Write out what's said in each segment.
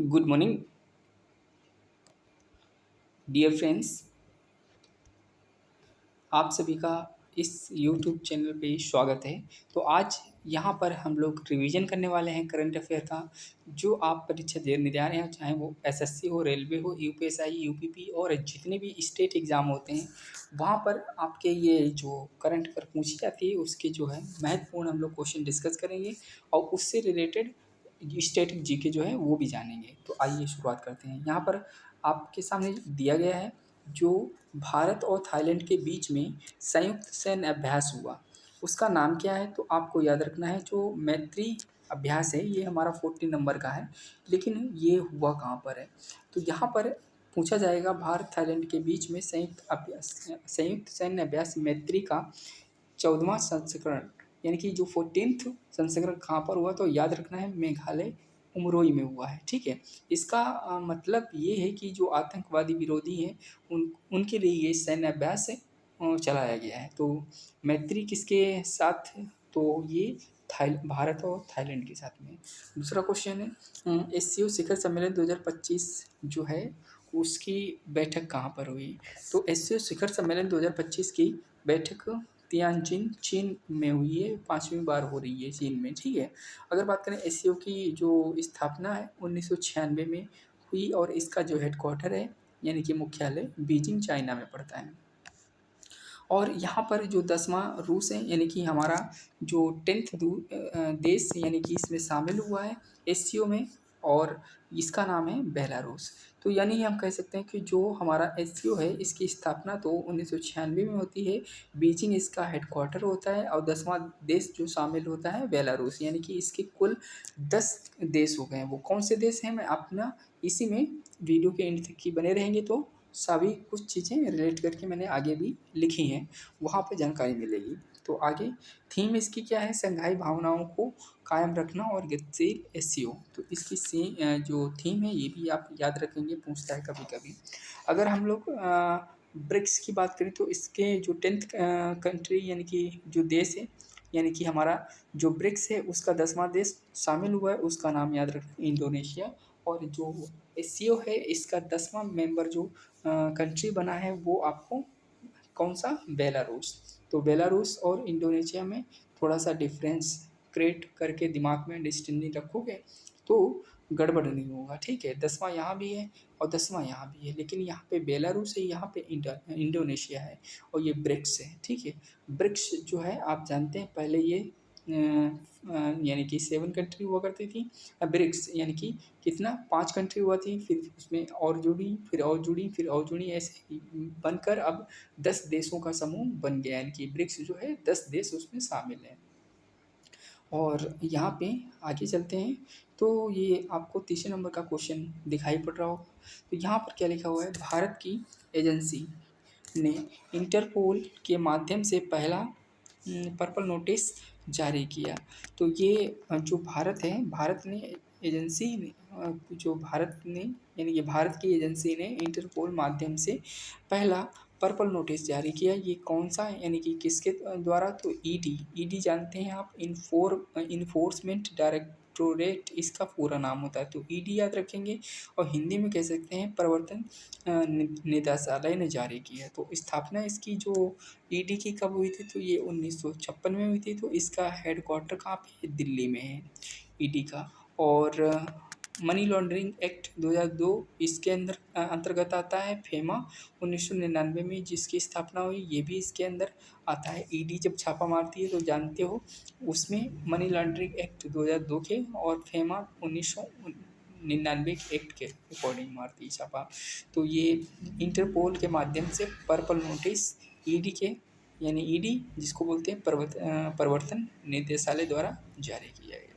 Good morning dear friends. आप सभी का इस यूट्यूब चैनल पे स्वागत है। तो आज यहाँ पर हम लोग रिवीजन करने वाले हैं करंट अफेयर का। जो आप परीक्षा देने जा रहे हैं, चाहे वो एसएससी हो, रेलवे हो, यूपीएसआई, यूपीपी और जितने भी स्टेट एग्ज़ाम होते हैं, वहाँ पर आपके ये जो करंट अफेयर पूछी जाती है उसके जो है महत्वपूर्ण हम लोग क्वेश्चन डिस्कस करेंगे और उससे रिलेटेड स्टैटिक जीके जो है वो भी जानेंगे। तो आइए शुरुआत करते हैं। यहाँ पर आपके सामने दिया गया है जो भारत और थाईलैंड के बीच में संयुक्त सैन्य अभ्यास हुआ, उसका नाम क्या है? तो आपको याद रखना है जो मैत्री अभ्यास है ये हमारा 14 नंबर का है, लेकिन ये हुआ कहाँ पर है? तो यहाँ पर पूछा जाएगा भारत थाईलैंड के बीच में संयुक्त सैन्य अभ्यास मैत्री का 14वां संस्करण यानी कि जो 14th संस्करण कहाँ पर हुआ? तो याद रखना है मेघालय उमरोई में हुआ है। ठीक है, इसका मतलब ये है कि जो आतंकवादी विरोधी हैं उनके लिए ये सैन्य अभ्यास चलाया गया है। तो मैत्री किसके साथ है? तो ये भारत और थाईलैंड के साथ में। दूसरा क्वेश्चन है एससीओ शिखर सम्मेलन 2025 जो है उसकी बैठक कहाँ पर हुई? तो एससीओ शिखर सम्मेलन 2025 की बैठक तियानजिन चीन में हुई है, 5वीं बार हो रही है चीन में। ठीक है, अगर बात करें एससीओ की जो स्थापना है 1996 में हुई और इसका जो हेडक्वार्टर है यानी कि मुख्यालय बीजिंग चाइना में पड़ता है। और यहाँ पर जो 10वां रूस है यानी कि हमारा जो 10th देश यानी कि इसमें शामिल हुआ है एससीओ में, और इसका नाम है बेलारूस। तो यानी हम कह सकते हैं कि जो हमारा एससीओ है इसकी स्थापना तो 1996 में होती है, बीजिंग इसका हेडक्वार्टर होता है और 10वां देश जो शामिल होता है बेलारूस, यानी कि इसके कुल 10 देश हो गए। वो कौन से देश हैं मैं अपना इसी में वीडियो के एंड तक की बने रहेंगे तो सभी कुछ चीज़ें रिलेट करके मैंने आगे भी लिखी हैं, वहाँ पे जानकारी मिलेगी। तो आगे थीम इसकी क्या है? संघाई भावनाओं को कायम रखना और गतिशील एससीओ। तो इसकी जो थीम है ये भी आप याद रखेंगे, पूछता है कभी कभी। अगर हम लोग ब्रिक्स की बात करें तो इसके जो 10th कंट्री यानी कि जो देश है यानी कि हमारा जो ब्रिक्स है उसका 10वां देश शामिल हुआ है, उसका नाम याद रखें इंडोनेशिया। और जो एससीओ है इसका 10वां मेंबर जो कंट्री बना है वो आपको कौन सा? बेलारूस। तो बेलारूस और इंडोनेशिया में थोड़ा सा डिफरेंस क्रिएट करके दिमाग में अंडरस्टैंडिंग रखोगे तो गड़बड़ नहीं होगा। ठीक है, 10वां यहाँ भी है और 10वां यहाँ भी है, लेकिन यहाँ पे बेलारूस है, यहाँ पे इंडोनेशिया है और ये ब्रिक्स है। ठीक है, ब्रिक्स जो है आप जानते हैं पहले ये यानी कि 7 कंट्री हुआ करती थी। ब्रिक्स यानी कि कितना 5 कंट्री हुआ थी, फिर उसमें और जुड़ी, फिर और जुड़ी, फिर और जुड़ी, ऐसे ही बनकर अब 10 देशों का समूह बन गया, यानी कि ब्रिक्स जो है 10 देश उसमें शामिल हैं। और यहाँ पे आगे चलते हैं तो ये आपको तीसरे नंबर का क्वेश्चन दिखाई पड़ रहा होगा। तो यहाँ पर क्या लिखा हुआ है? भारत की एजेंसी ने इंटरपोल के माध्यम से पहला पर्पल नोटिस जारी किया। तो ये जो भारत है, भारत ने एजेंसी ने जो भारत ने यानी कि भारत की एजेंसी ने इंटरपोल माध्यम से पहला पर्पल नोटिस जारी किया। ये कौन सा है यानी कि किसके द्वारा? तो ईडी जानते हैं आप, इन्फोर्समेंट डायरेक्टोरेट इसका पूरा नाम होता है। तो ईडी याद रखेंगे और हिंदी में कह सकते हैं प्रवर्तन निदेशालय ने जारी की है। तो स्थापना इसकी जो ईडी की कब हुई थी? तो ये 1956 में हुई थी। तो इसका हेडक्वार्टर कहाँ पे है? दिल्ली में है ईडी का। और मनी लॉन्ड्रिंग एक्ट 2002 इसके अंदर अंतर्गत आता है। फेमा 1999 में जिसकी स्थापना हुई ये भी इसके अंदर आता है। ईडी जब छापा मारती है तो जानते हो उसमें मनी लॉन्ड्रिंग एक्ट 2002 के और फेमा 1999 एक्ट के अकॉर्डिंग मारती है छापा। तो ये इंटरपोल के माध्यम से पर्पल नोटिस ईडी के यानी ईडी जिसको बोलते हैं प्रवर्तन निदेशालय द्वारा जारी किया गया।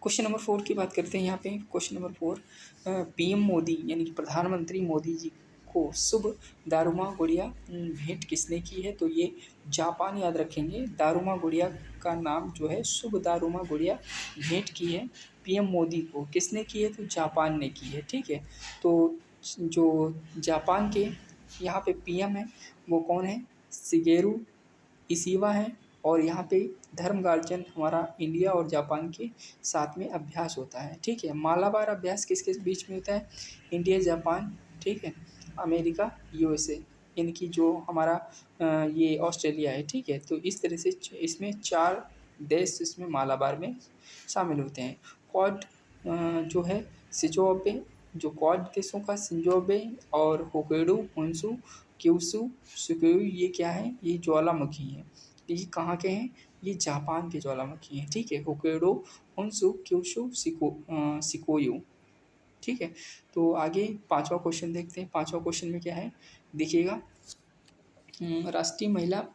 क्वेश्चन नंबर 4 की बात करते हैं। यहाँ पे क्वेश्चन नंबर 4 पीएम मोदी यानी कि प्रधानमंत्री मोदी जी को शुभ दारुमा गुड़िया भेंट किसने की है? तो ये जापान याद रखेंगे। दारुमा गुड़िया का नाम जो है शुभ दारुमा गुड़िया भेंट की है पीएम मोदी को। किसने की है? तो जापान ने की है। ठीक है, तो जो जापान के यहाँ पे पीएम है वो कौन है? शिगेरू इशिबा है और यहाँ पे धर्मगार्जन हमारा इंडिया और जापान के साथ में अभ्यास होता है, ठीक है। मालाबार अभ्यास किसके बीच में होता है? इंडिया जापान, ठीक है, अमेरिका, यूएसए, इनकी जो हमारा ये ऑस्ट्रेलिया है, ठीक है। तो इस तरह से इसमें 4 देश इसमें मालाबार में शामिल होते हैं। क्वाड जो है शिंजोबे, जो क्वाड देशों का शिंजोबे और होक्काइडो, होन्शु, क्यूशु, शिकोयू, ये क्या है? ये ज्वालामुखी हैं। ये कहाँ के हैं? ये जापान के ज्वालामुखी हैं, ठीक है। होक्काइडो, होन्शु, क्यूशु, शिकोयू, ठीक है। तो आगे 5वां क्वेश्चन देखते हैं। 5वां क्वेश्चन में क्या है देखिएगा, राष्ट्रीय महिला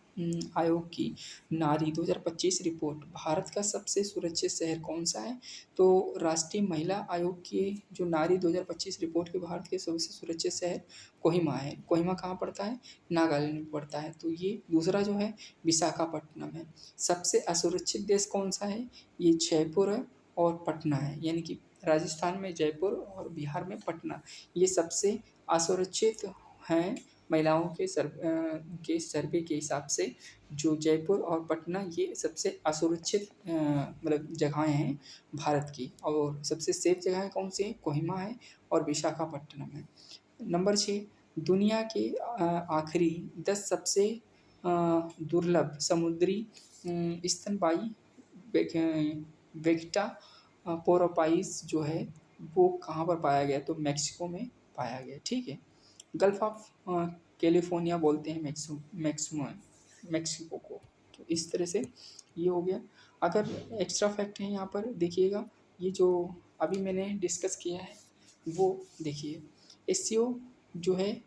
आयोग की नारी 2025 रिपोर्ट, भारत का सबसे सुरक्षित शहर कौन सा है? तो राष्ट्रीय महिला आयोग की जो नारी 2025 रिपोर्ट के भारत के सबसे सुरक्षित शहर कोहिमा है। कोहिमा कहाँ पड़ता है? नागालैंड में पड़ता है। तो ये दूसरा जो है विशाखापट्टनम है। सबसे असुरक्षित देश कौन सा है? ये जयपुर है और पटना है, यानी कि राजस्थान में जयपुर और बिहार में पटना, ये सबसे असुरक्षित हैं। महिलाओं के सर्वे के हिसाब से जो जयपुर और पटना ये सबसे असुरक्षित मतलब जगहें हैं भारत की, और सबसे सेफ जगह कौन सी है? कोहिमा है और विशाखापट्टनम है। नंबर 6, दुनिया के आखिरी 10 सबसे दुर्लभ समुद्री स्तनपायी वेक्टा पोरोपाइस जो है वो कहाँ पर पाया गया? तो मैक्सिको में पाया गया, ठीक है। गल्फ ऑफ कैलिफोर्निया बोलते हैं मैक्सिको को। तो इस तरह से ये हो गया। अगर एक्स्ट्रा फैक्ट है यहाँ पर देखिएगा, ये जो अभी मैंने डिस्कस किया है वो देखिए, एससीओ जो है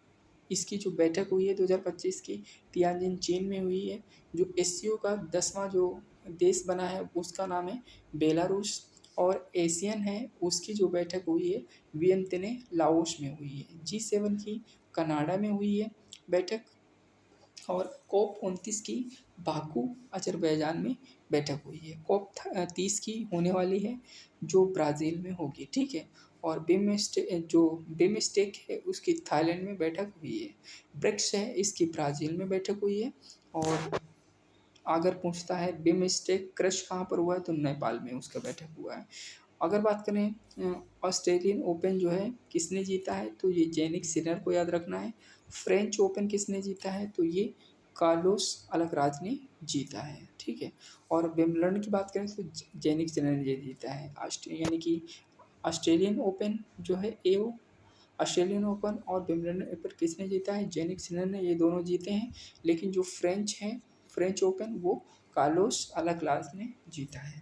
इसकी जो बैठक हुई है 2025 की तियानजिन चीन में हुई है। जो एससीओ का 10वां जो देश बना है उसका नाम है बेलारूस, और एशियन है उसकी जो बैठक हुई है वियतनाम लाओस में हुई है। G7 की कनाडा में हुई है बैठक, और COP29 की बाकू अजरबैजान में बैठक हुई है। COP30 की होने वाली है जो ब्राज़ील में होगी, ठीक है। और बिमस्टेक है उसकी थाईलैंड में बैठक हुई है। ब्रिक्स है इसकी ब्राज़ील में बैठक हुई है। और अगर पूछता है बिमस्टेक क्रश कहाँ पर हुआ है, तो नेपाल में उसका बैठक हुआ है। अगर बात करें ऑस्ट्रेलियन ओपन जो है किसने जीता है, तो ये जेनिक सिनर को याद रखना है। फ्रेंच ओपन किसने जीता है, तो ये कार्लोस अल्कराज ने जीता है, ठीक है। और विंबलडन की बात करें तो जेनिक सिनर ने जीता है। यानी कि ऑस्ट्रेलियन ओपन जो है ऑस्ट्रेलियन ओपन और विंबलडन ओपन किसने जीता है? जेनिक सिनर ने, ये दोनों जीते हैं। लेकिन जो फ्रेंच है फ्रेंच ओपन वो कार्लोस अल्कराज ने जीता है।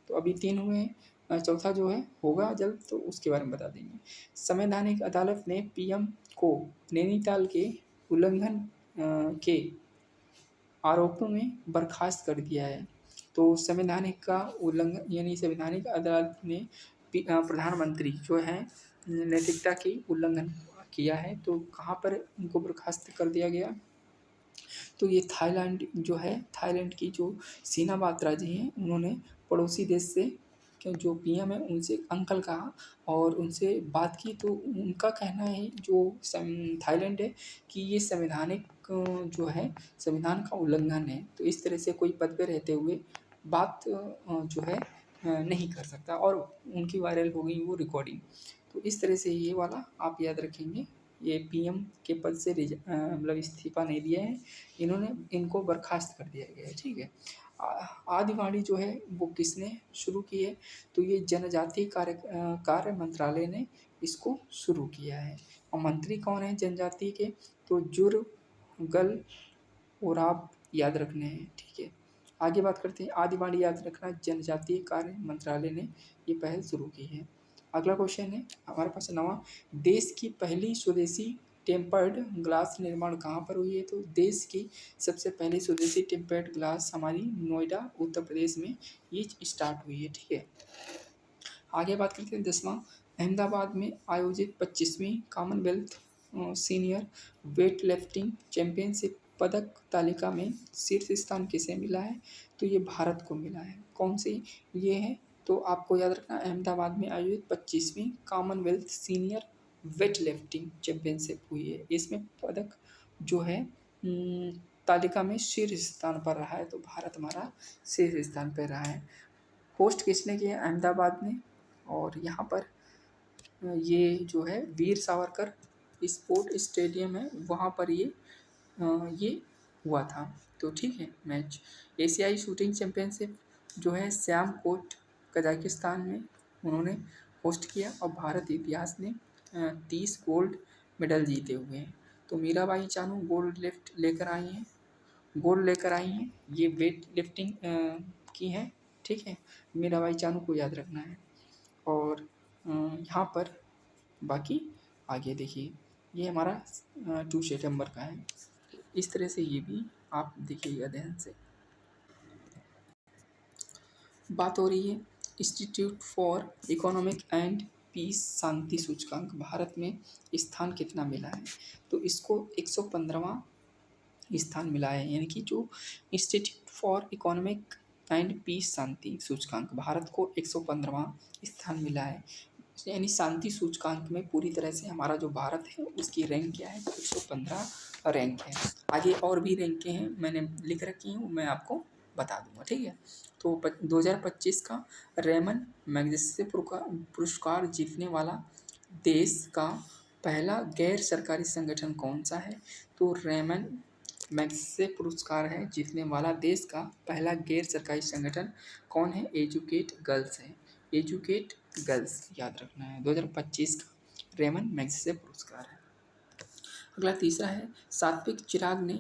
तो अभी 3 हुए हैं, चौथा जो है होगा जल्द, तो उसके बारे में बता देंगे। संवैधानिक अदालत ने पीएम को नैनीताल के उल्लंघन के आरोपों में बर्खास्त कर दिया है। तो संवैधानिक का उल्लंघन यानी संवैधानिक अदालत ने प्रधानमंत्री जो है नैतिकता की उल्लंघन किया है, तो कहाँ पर उनको बर्खास्त कर दिया गया? तो ये थाईलैंड जो है, थाईलैंड की जो सीना बात्रा जी हैं उन्होंने पड़ोसी देश से जो पीएम है उनसे अंकल कहा और उनसे बात की। तो उनका कहना है जो थाईलैंड है कि ये संवैधानिक जो है संविधान का उल्लंघन है। तो इस तरह से कोई पद पे रहते हुए बात जो है नहीं कर सकता, और उनकी वायरल हो गई वो रिकॉर्डिंग। तो इस तरह से ये वाला आप याद रखेंगे। ये पीएम के पद से मतलब इस्तीफा नहीं दिया है इन्होंने, इनको बर्खास्त कर दिया गया है, ठीक है। आदिवाणी जो है वो किसने शुरू की है, तो ये जनजातीय कार्य मंत्रालय ने इसको शुरू किया है। और मंत्री कौन है जनजातीय के, तो जुरगल ओराव याद रखने हैं, ठीक है। आगे बात करते हैं, आदिवाणी याद रखना, जनजातीय कार्य मंत्रालय ने ये पहल शुरू की है। अगला क्वेश्चन है हमारे पास 9वां, देश की पहली स्वदेशी टेम्पर्ड ग्लास निर्माण कहाँ पर हुई है, तो देश की सबसे पहली स्वदेशी टेम्पर्ड ग्लास हमारी नोएडा उत्तर प्रदेश में ये स्टार्ट हुई है, ठीक है। आगे बात करते हैं 10वां, अहमदाबाद में आयोजित 25वीं Commonwealth senior weight lifting championship पदक तालिका में शीर्ष स्थान किसे मिला है, तो ये भारत को मिला है। कौन सी ये है, तो आपको याद रखना अहमदाबाद में आयोजित 25वीं Commonwealth senior weight lifting championship हुई है। इसमें पदक जो है तालिका में शीर्ष स्थान पर रहा है, तो भारत हमारा शीर्ष स्थान पर रहा है। होस्ट किसने किया? अहमदाबाद ने। और यहाँ पर ये जो है वीर सावरकर स्पोर्ट स्टेडियम है, वहाँ पर ये हुआ था। तो ठीक है मैच। एशियाई शूटिंग चैंपियनशिप जो है श्याम कोट कजाकिस्तान में उन्होंने होस्ट किया, और भारत इतिहास में 30 गोल्ड मेडल जीते हुए हैं। तो मीराबाई चानू गोल्ड लेकर आई हैं, ये वेट लिफ्टिंग की हैं। ठीक है, मीराबाई चानू को याद रखना है। और यहाँ पर बाकी आगे देखिए, ये हमारा 2 सितंबर का है। इस तरह से ये भी आप देखिएगा ध्यान से। बात हो रही है Institute for Economic and Peace शांति सूचकांक, भारत में स्थान कितना मिला है? तो इसको 115वां स्थान मिला है, यानी कि जो Institute for Economic and Peace शांति सूचकांक, भारत को 115वां स्थान मिला है। यानी शांति सूचकांक में पूरी तरह से हमारा जो भारत है उसकी रैंक क्या है? 115 रैंक है। आगे और भी रैंकें हैं, मैंने लिख रखी हूँ, मैं आपको बता दूंगा। ठीक है, तो 2025 का रेमन मैग्सेसे पुरस्कार जीतने वाला देश का पहला गैर सरकारी संगठन कौन सा है? तो रेमन मैग्सेसे पुरस्कार है जीतने वाला देश का पहला गैर सरकारी संगठन कौन है? एजुकेट गर्ल्स है। एजुकेट गर्ल्स याद रखना है, 2025 का रेमन मैग्सेसे पुरस्कार है। अगला तीसरा है, सात्विक चिराग ने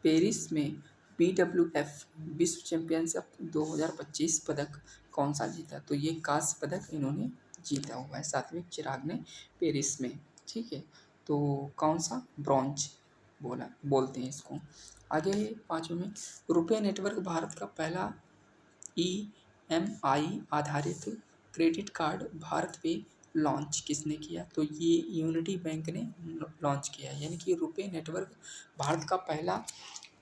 पेरिस में BWF विश्व चैंपियनशिप 2025 पदक कौन सा जीता? तो ये कांस्य पदक इन्होंने जीता हुआ है सात्विक चिराग ने पेरिस में। ठीक है, तो कौन सा? ब्रॉन्ज बोलते हैं इसको। आगे 5वें में, रुपे नेटवर्क भारत का पहला EMI आधारित क्रेडिट कार्ड भारत पे लॉन्च किसने किया? तो ये यूनिटी बैंक ने लॉन्च किया है, यानी कि रुपे नेटवर्क भारत का पहला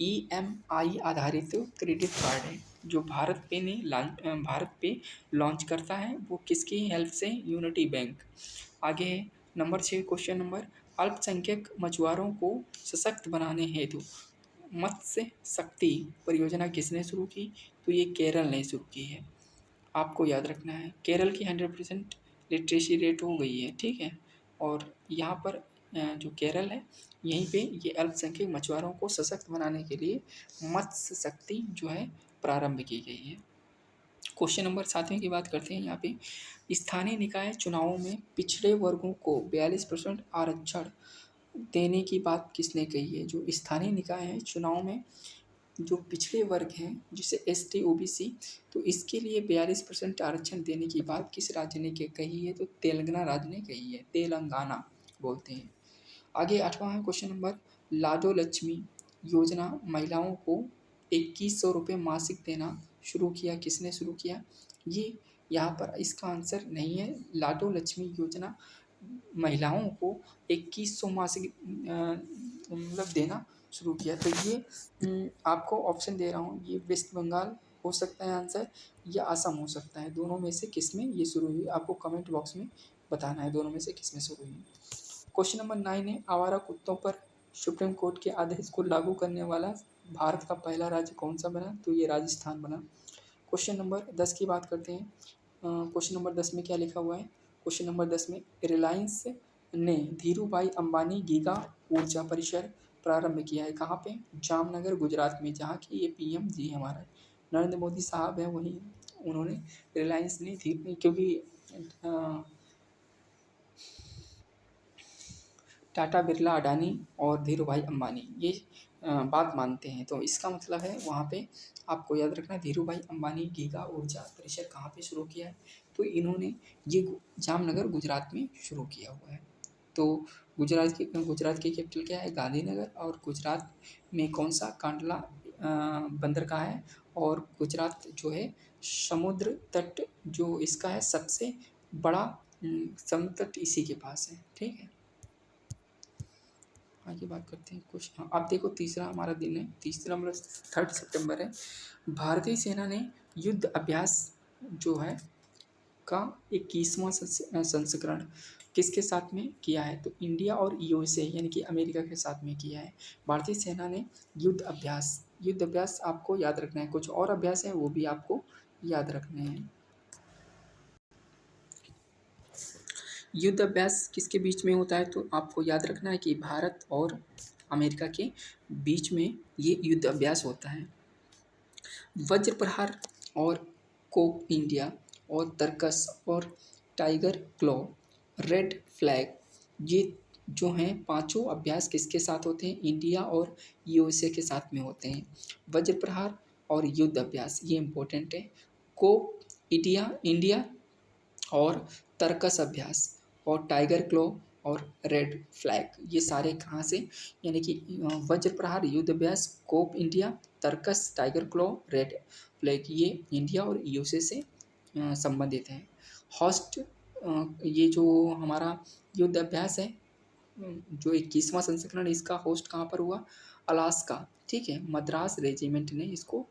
EMI आधारित क्रेडिट कार्ड है जो भारत पे लॉन्च करता है। वो किसकी हेल्प से? Unity bank. आगे है नंबर 6 क्वेश्चन नंबर, अल्पसंख्यक मछुआरों को सशक्त बनाने हेतु मत्स्य शक्ति परियोजना किसने शुरू की? तो ये केरल ने शुरू की है। आपको याद रखना है, केरल की 100% लिटरेसी रेट हो गई है। ठीक है, और यहाँ पर जो केरल है यहीं पे ये अल्पसंख्यक मछुआरों को सशक्त बनाने के लिए मत्स्य शक्ति जो है प्रारंभ की गई है। क्वेश्चन नंबर 7वें की बात करते हैं। यहाँ पे स्थानीय निकाय चुनावों में पिछड़े वर्गों को 42% आरक्षण देने की बात किसने कही है? जो स्थानीय निकाय है चुनाव में जो पिछड़े वर्ग हैं जिसे ST OBC, तो इसके लिए 42% आरक्षण देने की बात किस राज्य ने कही है? तो तेलंगाना राज्य ने कही है, तेलंगाना बोलते हैं। आगे 8वां है क्वेश्चन नंबर, लाडो लक्ष्मी योजना महिलाओं को 2100 रुपये मासिक देना शुरू किया, किसने शुरू किया? ये यहाँ पर इसका आंसर नहीं है। लाडो लक्ष्मी योजना महिलाओं को 2100 मासिक मतलब देना शुरू किया। तो ये आपको ऑप्शन दे रहा हूँ, ये वेस्ट बंगाल हो सकता है आंसर या असम हो सकता है, दोनों में से किस में ये शुरू हुई? आपको कमेंट बॉक्स में बताना है दोनों में से किस में शुरू हुई। क्वेश्चन नंबर 9 है, आवारा कुत्तों पर सुप्रीम कोर्ट के आदेश को लागू करने वाला भारत का पहला राज्य कौन सा बना? तो ये राजस्थान बना। क्वेश्चन नंबर 10 की बात करते हैं। क्वेश्चन नंबर 10 में क्या लिखा हुआ है? क्वेश्चन नंबर 10 में, रिलायंस ने धीरूभाई अंबानी गीगा ऊर्जा परिसर प्रारंभ किया है, कहाँ पे? जामनगर गुजरात में, जहाँ की ये PM जी हमारा नरेंद्र मोदी साहब हैं, वहीं उन्होंने रिलायंस ने क्योंकि टाटा बिरला अडानी और धीरूभाई अंबानी ये बात मानते हैं, तो इसका मतलब है वहाँ पे आपको याद रखना धीरूभाई अंबानी गीगा ऊर्जा परिसर कहाँ पे शुरू किया है? तो इन्होंने ये जामनगर गुजरात में शुरू किया हुआ है। तो गुजरात की कैपिटल क्या है? गांधीनगर। और गुजरात में कौन सा? कांडला बंदरगाह है। और गुजरात जो है समुद्र तट जो इसका है सबसे बड़ा समुद्र तट इसी के पास है। ठीक है, आगे बात करते हैं कुछ। हाँ, अब देखो तीसरा हमारा दिन है, तीसरा मतलब 3 सितंबर है। भारतीय सेना ने युद्ध अभ्यास जो है का 21वां संस्करण किसके साथ में किया है? तो इंडिया और यूएसए यानी कि अमेरिका के साथ में किया है। भारतीय सेना ने युद्ध अभ्यास आपको याद रखना है, कुछ और अभ्यास हैं वो भी आपको याद रखने हैं। युद्ध अभ्यास किसके बीच में होता है? तो आपको याद रखना है कि भारत और अमेरिका के बीच में ये युद्ध अभ्यास होता है। वज्र प्रहार और कोप इंडिया और तरकस और टाइगर क्लॉ, रेड फ्लैग, ये जो हैं पांचों अभ्यास किसके साथ होते हैं? इंडिया और यूएसए के साथ में होते हैं। वज्र प्रहार और युद्ध अभ्यास ये इंपॉर्टेंट है। कोप इंडिया इंडिया और तरकस अभ्यास और टाइगर क्लॉ और रेड फ्लैग ये सारे कहाँ से? यानी कि वज्र Prahar, Yudh Abhyas, Cope India, Tarkash, Tiger Claw, Red Flag ये इंडिया और यूएसए से संबंधित हैं। होस्ट ये जो हमारा युद्ध अभ्यास है, जो 21वां संस्करण, इसका होस्ट कहाँ पर हुआ? अलास्का, ठीक है। मद्रास रेजिमेंट ने इसको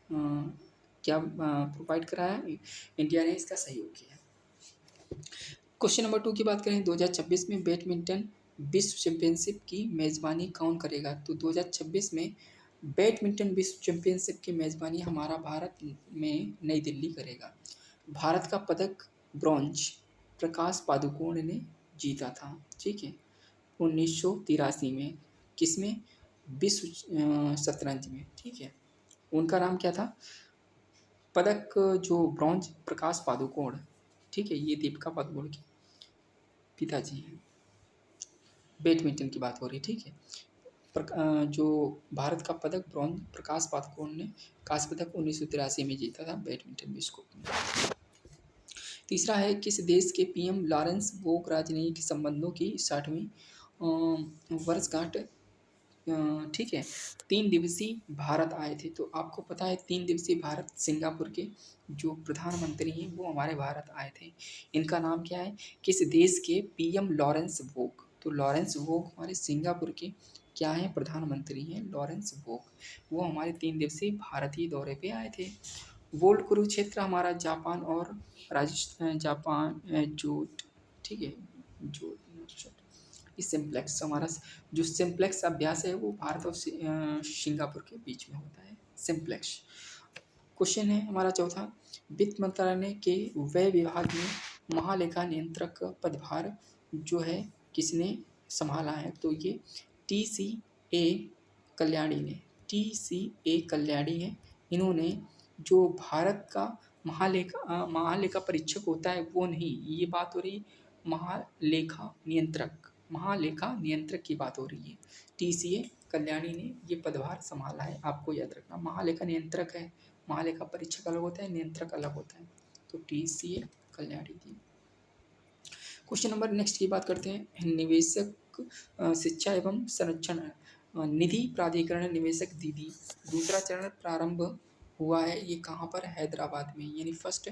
क्या प्रोवाइड कराया? इंडिया ने इसका सहयोग किया। क्वेश्चन नंबर 2 की बात करें, 2026 में बैडमिंटन विश्व चैंपियनशिप की मेज़बानी कौन करेगा? तो 2026 में बैडमिंटन विश्व चैंपियनशिप की मेज़बानी हमारा भारत में नई दिल्ली करेगा। भारत का पदक ब्रॉन्ज प्रकाश पादुकोण ने जीता था, ठीक है, 1983 में। किसमें? विश्व शतरंज में, ठीक है। उनका नाम क्या था? पदक जो ब्रॉन्ज प्रकाश पादुकोण, ठीक है, ये दीपिका पादुकोण के पिताजी हैं। बैडमिंटन की बात हो रही, ठीक है। जो भारत का पदक ब्रॉन्ज प्रकाश पादुकोण ने कांस्य पदक 1983 में जीता था बैडमिंटन विश्व कप में। तीसरा है, किस देश के पीएम लॉरेंस वोक राजनयिक संबंधों की 60वीं वर्षगांठ, ठीक है, 3 दिवसीय भारत आए थे। तो आपको पता है 3 दिवसीय भारत सिंगापुर के जो प्रधानमंत्री हैं वो हमारे भारत आए थे। इनका नाम क्या है? किस देश के पीएम लॉरेंस वोक? तो लॉरेंस वोक हमारे सिंगापुर के क्या हैं? प्रधानमंत्री हैं लॉरेंस वोक। वो हमारे 3 दिवसीय भारतीय दौरे पे आए थे। वोल्ड कुरुक्षेत्र हमारा जापान और राजस्थान, जापान जूट, ठीक है, जूट सिंप्लेक्स हमारा जो सिंप्लेक्स अभ्यास है वो भारत और सिंगापुर के बीच में होता है, सिंप्लेक्स। क्वेश्चन है हमारा चौथा, वित्त मंत्रालय के व्यय विभाग में महालेखा नियंत्रक का पदभार जो है किसने संभाला है? तो ये TCA कल्याणी ने, TCA कल्याणी है। इन्होंने जो भारत का महालेखा परीक्षक होता है वो नहीं, ये बात हो रही महालेखा नियंत्रक की बात हो रही है। TCA कल्याणी ने ये पदभार संभाला है, आपको याद रखना। महालेखा नियंत्रक है, महालेखा परीक्षक अलग होता है, नियंत्रक अलग होता है। तो TCA कल्याणी थी। क्वेश्चन नंबर नेक्स्ट की बात करते हैं, निवेशक शिक्षा एवं संरक्षण निधि प्राधिकरण निवेशक दीदी दूसरा चरण प्रारंभ हुआ है। ये कहाँ पर? हैदराबाद में, यानी फर्स्ट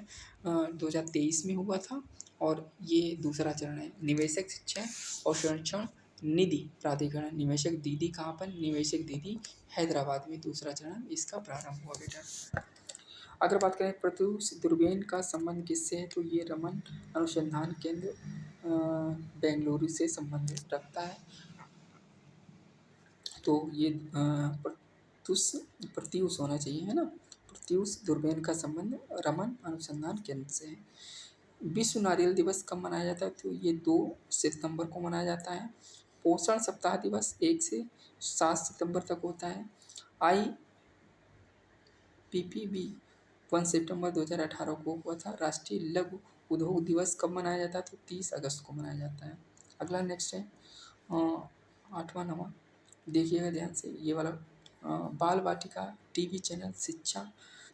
2023 में हुआ था और ये दूसरा चरण है। निवेशक शिक्षा और संरक्षण निधि प्राधिकरण निवेशक दीदी कहाँ पर? निवेशक दीदी हैदराबाद में, दूसरा चरण इसका प्रारंभ हुआ बेटा। अगर बात करें प्रत्यूष दूरबीन का संबंध किससे है? तो ये रमन अनुसंधान केंद्र बेंगलुरु से संबंध रखता है। तो ये प्रत्यूष होना चाहिए, है ना। प्रत्यूष दूरबीन का संबंध रमन अनुसंधान केंद्र से है। विश्व नारियल दिवस कब मनाया जाता है? तो ये 2 सितंबर को मनाया जाता है। पोषण सप्ताह दिवस 1 से 7 सितंबर तक होता है। IPPB 1 सितंबर 2018 को हुआ था। राष्ट्रीय लघु उद्योग दिवस कब मनाया जाता है? तो 30 अगस्त को मनाया जाता है। अगला नेक्स्ट है 8वां 9वां, देखिएगा ध्यान से ये वाला, बाल वाटिका टीवी चैनल शिक्षा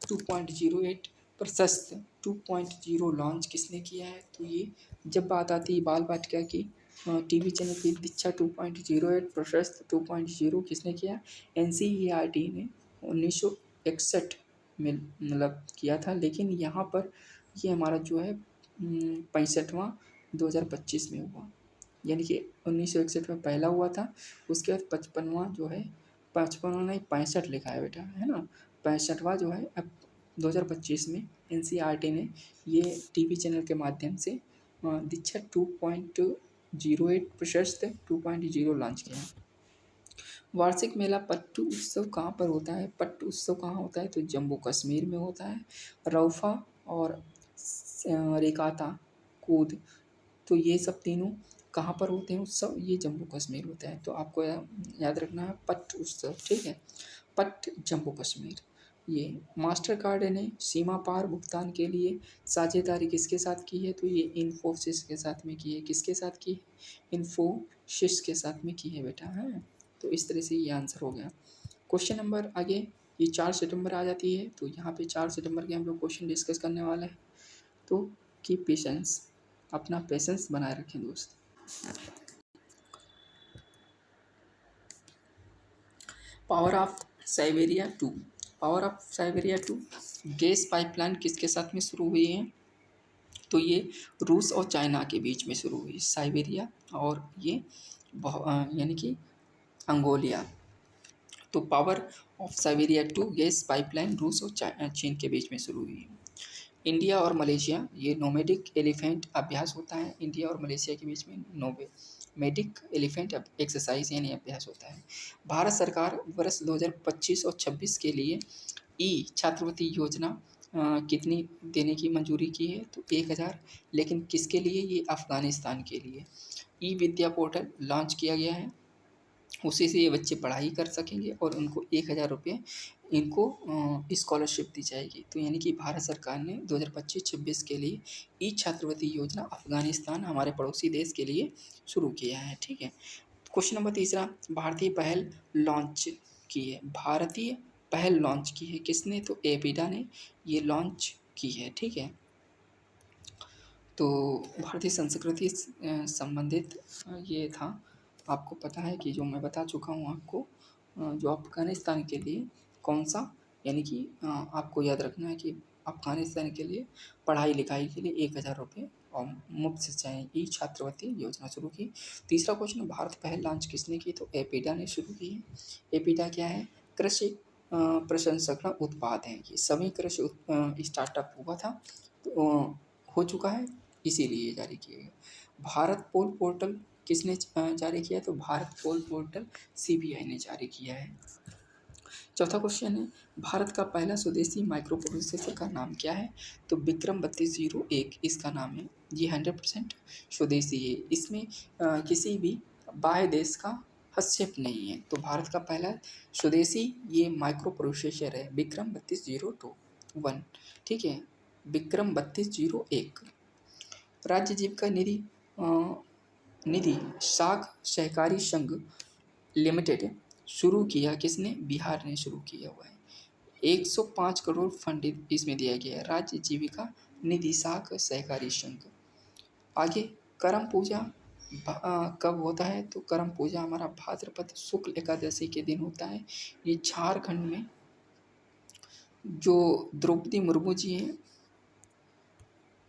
2.08 प्रशस्त 2.0 लॉन्च किसने किया है? तो ये जब बात आती है बाल वाटिका की टीवी चैनल की दीक्षा 2.08 प्रशस्त 2.0 किसने किया? NCERT ने 1961 में मतलब किया था, लेकिन यहाँ पर ये हमारा जो है 65वां 2025 में हुआ, यानी कि 1961 में पहला हुआ था, उसके बाद 55वां जो है, 55वां नहीं 65 लिखा है बेटा, है ना, 65वां जो है अब 2025 में एनसीईआरटी ने ये टीवी चैनल के माध्यम से दीक्षा 2.08 प्रशस्त 2.0 लॉन्च किया। वार्षिक मेला पट्टू उत्सव कहाँ पर होता है? पट्टू उत्सव कहाँ होता है? तो जम्मू कश्मीर में होता है। रऊफा और रेकाता कूद, तो ये सब तीनों कहाँ पर होते हैं उत्सव? ये जम्मू कश्मीर होता है। तो आपको याद रखना है पट्ट उत्सव, ठीक है। पट्ट जम्मू कश्मीर। ये मास्टर कार्ड ने सीमा पार भुगतान के लिए साझेदारी किसके साथ की है? तो ये इन्फोसिस के साथ में की है। किसके साथ की है? इन्फोसिस के साथ में की है बेटा, है। तो इस तरह से ये आंसर हो गया। क्वेश्चन नंबर आगे, ये 4 सितंबर आ जाती है, तो यहाँ पे 4 सितंबर के हम लोग क्वेश्चन डिस्कस करने वाले हैं। तो कीप पेशेंस, अपना पेशेंस बनाए रखें दोस्त। Power of Siberia 2, power of Siberia 2 gas pipeline किसके साथ में शुरू हुई है? तो ये रूस और चाइना के बीच में शुरू हुई, साइबेरिया और ये यानी कि अंगोलिया। तो power of Siberia 2 gas pipeline रूस और चीन के बीच में शुरू हुई है। इंडिया और मलेशिया, ये नोमैडिक एलिफेंट अभ्यास होता है इंडिया और मलेशिया के बीच में। नोमैडिक एलिफेंट एक्सरसाइज यानी अभ्यास होता है। भारत सरकार वर्ष 2025 और 26 के लिए ई छात्रवृत्ति योजना कितनी देने की मंजूरी की है? तो 1000। लेकिन किसके लिए? ये अफ़गानिस्तान के लिए। ई विद्या पोर्टल लॉन्च किया गया है, उसी से ये बच्चे पढ़ाई कर सकेंगे और उनको 1000 रुपये इनको स्कॉलरशिप दी जाएगी। तो यानी कि भारत सरकार ने 2025-26 के लिए ई छात्रवृत्ति योजना अफ़गानिस्तान हमारे पड़ोसी देश के लिए शुरू किया है, ठीक है। क्वेश्चन नंबर तीसरा, भारतीय पहल लॉन्च की है। भारतीय पहल लॉन्च की है किसने? तो एपीडा ने ये लॉन्च की है, ठीक है। तो भारतीय संस्कृति संबंधित ये था। आपको पता है कि जो मैं बता चुका हूँ आपको, जो अफ़गानिस्तान के लिए कौन सा, यानी कि आपको याद रखना है कि अफ़गानिस्तान के लिए पढ़ाई लिखाई के लिए 1000 रुपये और मुफ्त सिंचाई ई छात्रवृत्ति योजना शुरू की। तीसरा क्वेश्चन, भारत पहल लॉन्च किसने की? तो एपीडा ने शुरू की है। एपीडा क्या है? कृषि प्रसंस्करण उत्पाद हैं। ये सभी कृषि स्टार्टअप हुआ था, तो हो चुका है, इसीलिए जारी किया गया। भारत पोल पोर्टल किसने जारी किया? तो भारत पोल पोर्टल सीबीआई ने जारी किया है। चौथा क्वेश्चन है, भारत का पहला स्वदेशी माइक्रो प्रोसेसर का नाम क्या है? तो विक्रम 3201 इसका नाम है। ये 100% स्वदेशी है, इसमें किसी भी बाह्य देश का हस्तक्षेप नहीं है। तो भारत का पहला स्वदेशी ये माइक्रो प्रोसेसर है विक्रम 3201, ठीक है, विक्रम 3201। राज्य जीविका निधि साख सहकारी संघ लिमिटेड शुरू किया किसने? बिहार ने शुरू किया हुआ है। 105 करोड़ फंड इसमें दिया गया है, राज्य जीविका निधि साख सहकारी संघ। आगे करम पूजा कब होता है? तो करम पूजा हमारा भाद्रपद शुक्ल एकादशी के दिन होता है। ये झारखंड में जो द्रौपदी मुर्मू जी हैं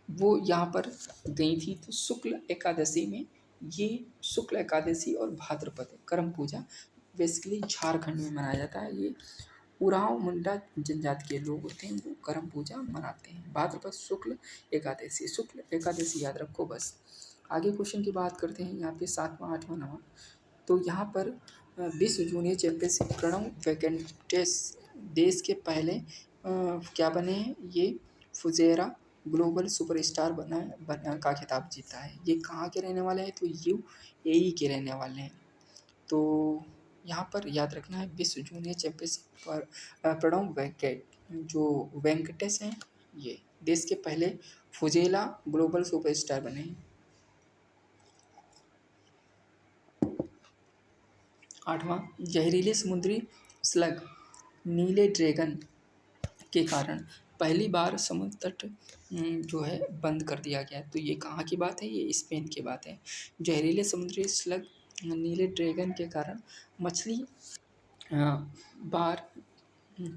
वो यहाँ पर गई थी, तो शुक्ल एकादशी में, ये शुक्ल एकादशी और भाद्रपद करम पूजा बेसिकली झारखंड में मनाया जाता है। ये उरांव मुंडा जनजाति के लोग होते हैं वो करम पूजा मनाते हैं। भाद्रपद शुक्ल एकादशी याद रखो बस। आगे क्वेश्चन की बात करते हैं यहाँ पे 7वां 8वां 9वां। तो यहाँ पर विश्व जूनियर चैंपियनशिप प्रणव वेंकटेश देश के पहले क्या बने हैं? ये फुजेरा ग्लोबल सुपरस्टार बना का खिताब जीता है। ये कहाँ के रहने वाले हैं? तो यूएई के रहने वाले हैं। तो यहाँ पर याद रखना है विश्व जूनियर चैंपियनशिप पर प्रणव वेंकटेश हैं, ये देश के पहले फुजेला ग्लोबल सुपरस्टार बने हैं। 8वां, जहरीले समुद्री स्लग नीले ड्रैगन के कारण पहली बार समुद्र तट जो है बंद कर दिया गया। तो ये कहाँ की बात है? ये स्पेन की बात है। जहरीले समुद्री स्लग नीले ड्रैगन के कारण मछली बार,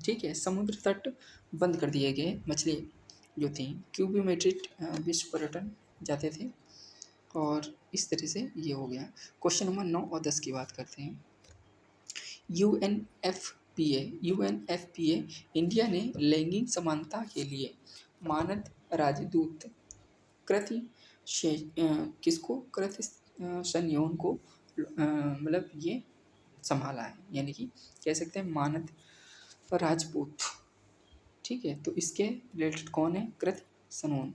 ठीक है, समुद्र तट बंद कर दिए गए। मछली जो थी क्यूबोमेट्रिक विश्व पर्यटन जाते थे, और इस तरह से ये हो गया। क्वेश्चन नंबर 9 और 10 की बात करते हैं। यूएनएफपीए इंडिया ने लैंगिक समानता के लिए मानद राजदूत कृति किसको कृति सन्योन को मतलब ये संभाला है, यानी कि कह सकते हैं मानद राजपूत। ठीक है, तो इसके रिलेटेड कौन है? कृति सनोन।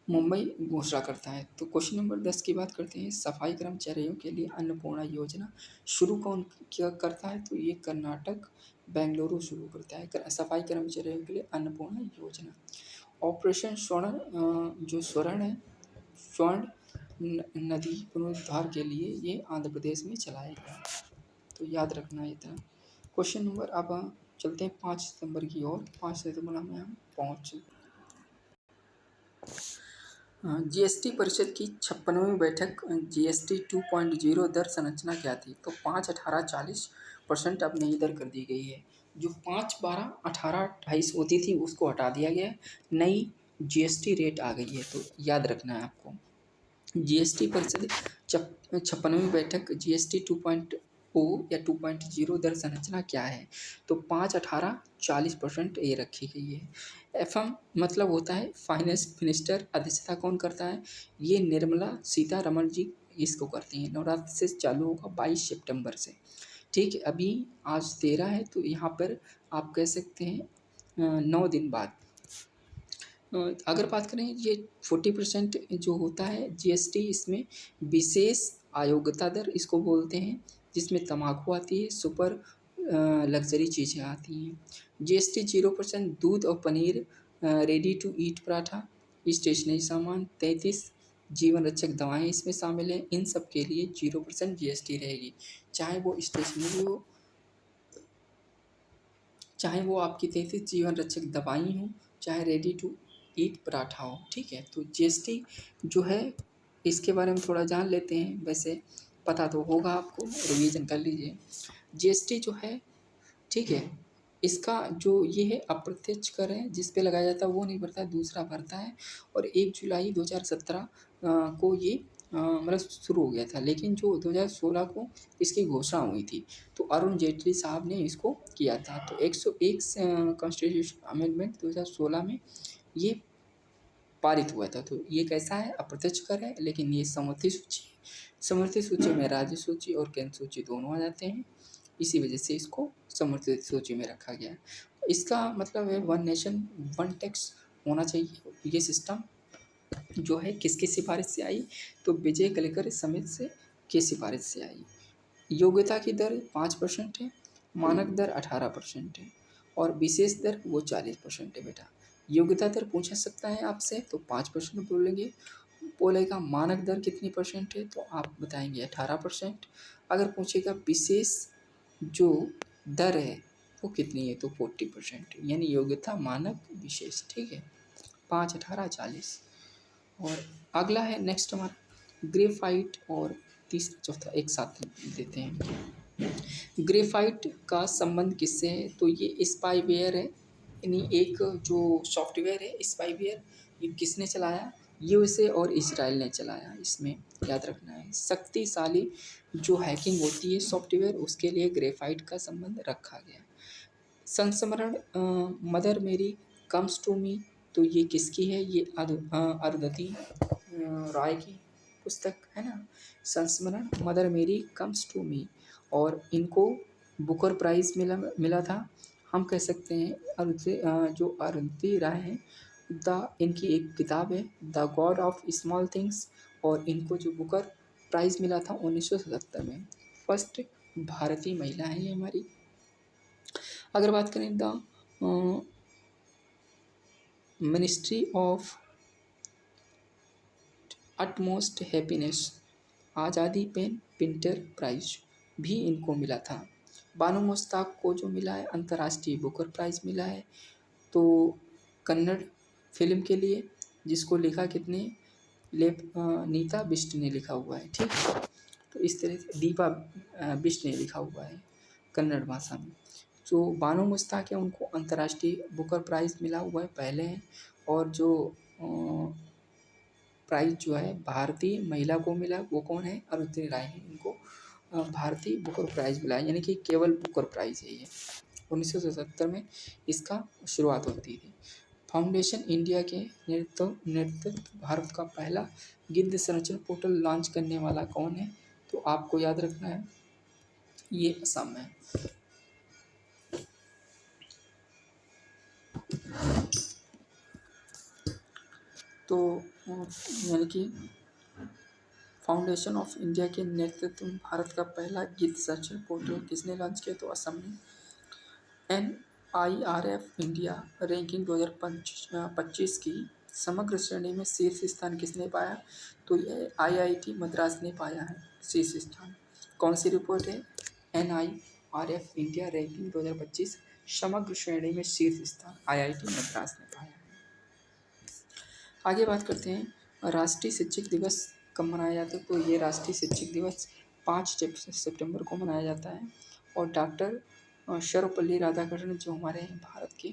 मुंबई घोषणा करता है। तो क्वेश्चन नंबर 10 की बात करते हैं। सफाई कर्मचारियों के लिए अन्नपूर्णा योजना शुरू कौन क्या करता है? तो ये कर्नाटक बेंगलुरु शुरू करता है सफाई कर्मचारियों के लिए अन्नपूर्णा योजना। ऑपरेशन स्वर्ण जो स्वर्ण है, स्वर्ण नदी पुनरुद्धार के लिए ये आंध्र प्रदेश में चलाया गया। तो याद रखना है इतना। क्वेश्चन नंबर अब चलते हैं 5 सितंबर की ओर। 5 सितंबर में हम पहुँच जीएसटी परिषद की 56वीं बैठक जीएसटी 2.0 दर संरचना क्या थी? तो 5, 18, 40% अब नई दर कर दी गई है। जो 5, 12, 18, 28 होती थी उसको हटा दिया गया है, नई जीएसटी रेट आ गई है। तो याद रखना है आपको। जीएसटी परिषद 56वीं बैठक जीएसटी 2.0 या 2.0 दर संरचना क्या है? तो 5, 18, 40% ये रखी गई है। एफएम मतलब होता है फाइनेंस मिनिस्टर, अध्यक्षता कौन करता है? ये निर्मला सीतारमण जी इसको करती हैं। नवरात्र से चालू होगा 22 सितंबर से। ठीक है, अभी आज 13 है, तो यहाँ पर आप कह सकते हैं 9 दिन बाद। अगर बात करें ये 40% जो होता है जीएसटी, इसमें विशेष आयोग्यता दर इसको बोलते हैं, जिसमें तम्बाकू आती है, सुपर लग्जरी चीज़ें आती हैं। जीएसटी 0% दूध और paneer, ready to eat paratha, stationery सामान 33, जीवन रक्षक दवाएं इसमें शामिल हैं। इन सब के लिए 0% जीएसटी रहेगी, चाहे वो स्टेशनरी हो, चाहे वो आपकी 33 जीवन रक्षक दवाई हो, चाहे रेडी टू ईट पराठा हो। ठीक है, तो जीएसटी जो है इसके बारे में थोड़ा जान लेते हैं। वैसे पता तो होगा आपको, रिवीजन कर लीजिए। जीएसटी जो है, ठीक है, इसका जो ये है अप्रत्यक्ष कर है, जिस पे लगाया जाता है वो नहीं भरता है, दूसरा भरता है। और 1 जुलाई 2017 को ये मतलब शुरू हो गया था, लेकिन जो 2016 को इसकी घोषणा हुई थी, तो अरुण जेटली साहब ने इसको किया था। तो 101 कॉन्स्टिट्यूशन अमेंडमेंट 2016 में ये पारित हुआ था। तो ये कैसा है? अप्रत्यक्ष कर है, लेकिन ये समवर्ती सूची है। समवर्ती सूची में राज्य सूची और केंद्र सूची दोनों आ जाते हैं, इसी वजह से इसको समवर्ती सूची में रखा गया है। इसका मतलब है वन नेशन वन टैक्स होना चाहिए। ये सिस्टम जो है किसकी सिफारिश से आई? तो विजय कलिकर समिति से की सिफारिश से आई। योग्यता की दर 5% है, मानक दर 18% है, और विशेष दर वो 40% है। बेटा योग्यता दर पूछा सकता है आपसे, तो 5% बोलेंगे। बोलेगा मानक दर कितनी परसेंट है, तो आप बताएंगे 18%। अगर पूछेगा विशेष जो दर है वो कितनी है, तो 40%, यानी योग्यता, मानक, विशेष। ठीक है, 5, 18, 40। और अगला है नेक्स्ट हमारा ग्रेफाइट और तीसरा चौथा एक साथ देते हैं। ग्रेफाइट का संबंध किससे है? तो ये स्पाईवेयर है, यानी एक जो सॉफ्टवेयर है स्पाईवेयर, ये किसने चलाया? यूएसए और इजराइल ने चलाया। इसमें याद रखना है शक्तिशाली जो हैकिंग होती है सॉफ्टवेयर, उसके लिए ग्रेफाइट का संबंध रखा गया। संस्मरण मदर मेरी कम्स टू मी, तो ये किसकी है? ये अरुंधति रॉय की पुस्तक है ना, संस्मरण मदर मेरी कम्स टू मी। और इनको बुकर प्राइज़ मिला था। हम कह सकते हैं जो अरुंधति राय हैं, इनकी एक किताब है the God of small things, और इनको जो बुकर प्राइज़ मिला था 1977 में। फर्स्ट भारतीय महिला है ये हमारी। अगर बात करें the ministry of utmost happiness, आज़ादी पेन पिंटर प्राइज भी इनको मिला था। बानो मुश्ताक को जो मिला है अंतर्राष्ट्रीय बुकर प्राइज़ मिला है, तो कन्नड़ फिल्म के लिए, जिसको लिखा कितने नीता बिष्ट ने लिखा हुआ है। ठीक है, तो इस तरह से दीपा बिष्ट ने लिखा हुआ है कन्नड़ भाषा में। जो बानो मुश्ताक है उनको अंतर्राष्ट्रीय बुकर प्राइज़ मिला हुआ है पहले हैं, और जो प्राइज़ जो है भारतीय महिला को मिला वो कौन है? अरुंधति राय है। इनको भारतीय बुकर प्राइज़ मिला है, यानी कि केवल बुकर प्राइज़ है ये। 1977 में इसका शुरुआत होती थी। फाउंडेशन इंडिया के नेतृत्व भारत का पहला गिद्ध संरक्षण पोर्टल लॉन्च करने वाला कौन है? तो आपको याद रखना है, ये असम है। तो यानी कि फाउंडेशन ऑफ इंडिया के नेतृत्व में भारत का पहला गिद्ध संरक्षण पोर्टल किसने लॉन्च किया? तो असम ने। NIRF इंडिया रैंकिंग 2025 की समग्र श्रेणी में शीर्ष स्थान किसने पाया? तो ये IIT मद्रास ने पाया है शीर्ष स्थान। कौन सी रिपोर्ट है? NIRF इंडिया रैंकिंग 2025 समग्र श्रेणी में शीर्ष स्थान IIT मद्रास ने पाया है। आगे बात करते हैं राष्ट्रीय शिक्षक दिवस कब मनाया जाता है? तो ये राष्ट्रीय शिक्षक दिवस 5 सितंबर को मनाया जाता है। और डॉक्टर सर्वपल्ली राधाकृष्णन जो हमारे भारत के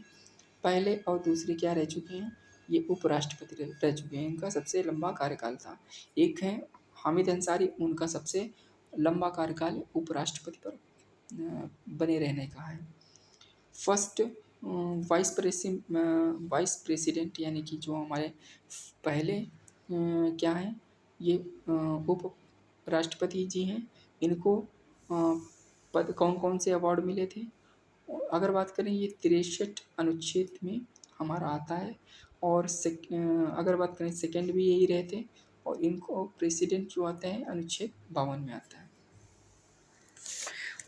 पहले और दूसरे क्या रह चुके हैं? ये उपराष्ट्रपति रह चुके हैं। इनका सबसे लंबा कार्यकाल था। एक है हामिद अंसारी, उनका सबसे लंबा कार्यकाल उपराष्ट्रपति पर बने रहने का है। फर्स्ट वाइस प्रेसिडेंट यानी कि जो हमारे पहले क्या हैं, ये उप राष्ट्रपति जी हैं। इनको पद कौन कौन से अवार्ड मिले थे? अगर बात करें ये 63 अनुच्छेद में हमारा आता है। और अगर बात करें सेकंड भी यही रहते। और इनको प्रेसिडेंट जो आता है अनुच्छेद 52 में आता है।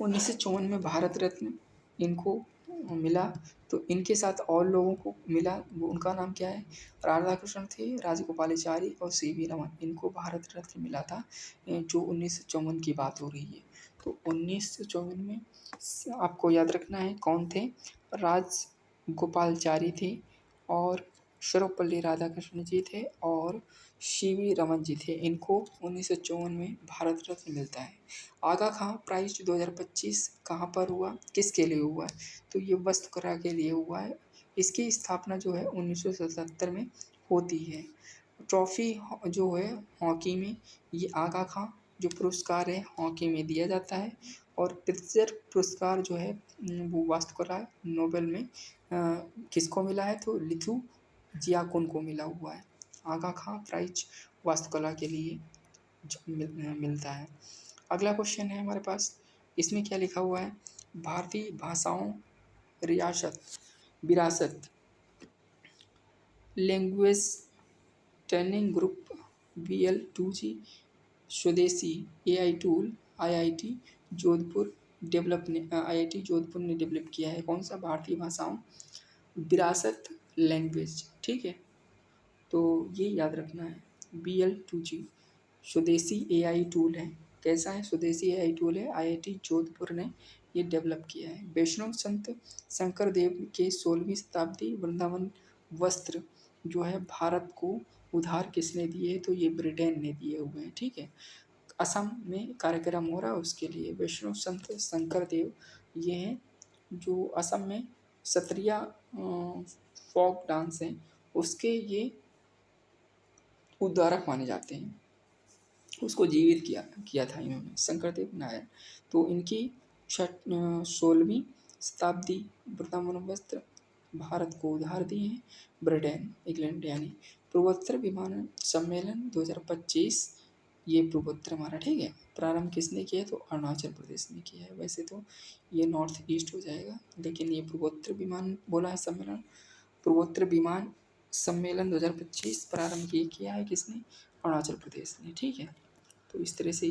1954 में भारत रत्न इनको मिला। तो इनके साथ और लोगों को मिला, वो उनका नाम क्या है? राधाकृष्णन थे, राजगोपालाचारी और CV रमन। इनको भारत रत्न मिला था, जो 1954 की बात हो रही है। तो 1954 में आपको याद रखना है कौन थे? राजगोपालाचारी थे और सर्वपल्ली राधाकृष्णन जी थे और CV रमन जी थे। इनको 1954 में भारत रत्न मिलता है। आगा खां प्राइज 2025 कहाँ पर हुआ, किसके लिए हुआ है? तो ये वस्त्रकला के लिए हुआ है। इसकी स्थापना जो है 1977 में होती है। ट्रॉफी जो है हॉकी में, ये आगा खां जो पुरस्कार है हॉकी में दिया जाता है। और प्रित्जर पुरस्कार जो है वो वास्तुकला नोबेल में किसको मिला है? तो लिथु जियाकुन को मिला हुआ है। आगा खां प्राइज वास्तुकला के लिए मिलता है। अगला क्वेश्चन है हमारे पास, इसमें क्या लिखा हुआ है? भारतीय भाषाओं विरासत लैंग्वेज ट्रेनिंग ग्रुप BL2G स्वदेशी AI टूल IIT जोधपुर ने डेवलप किया है। कौन सा? भारतीय भाषाओं विरासत लैंग्वेज। ठीक है, तो ये याद रखना है। BL2G स्वदेशी AI टूल है। कैसा है? स्वदेशी AI टूल है, IIT जोधपुर ने ये डेवलप किया है। वैष्णव संत शंकर देव के 16वीं शताब्दी वृंदावन वस्त्र जो है भारत को उधार किसने दिए? तो ये ब्रिटेन ने दिए हुए हैं। ठीक है, असम में कार्यक्रम हो रहा है उसके लिए। वैष्णव संत शंकर देव ये हैं जो असम में सत्रिया फोक डांस है उसके ये उद्धारक माने जाते हैं। उसको जीवित किया था इन्होंने, शंकरदेव नारायण। तो इनकी 16वीं शताब्दी वृंदावन वस्त्र भारत को उधार दिए हैं ब्रिटेन इंग्लैंड यानी। पूर्वोत्तर विमानन सम्मेलन 2025 ये पूर्वोत्तर हमारा। ठीक है, प्रारंभ किसने किया? तो अरुणाचल प्रदेश ने किया है। वैसे तो ये नॉर्थ ईस्ट हो जाएगा, लेकिन ये पूर्वोत्तर विमान बोला है सम्मेलन। पूर्वोत्तर विमान सम्मेलन 2025 प्रारंभ किया है किसने? अरुणाचल प्रदेश ने। ठीक है, तो इस तरह से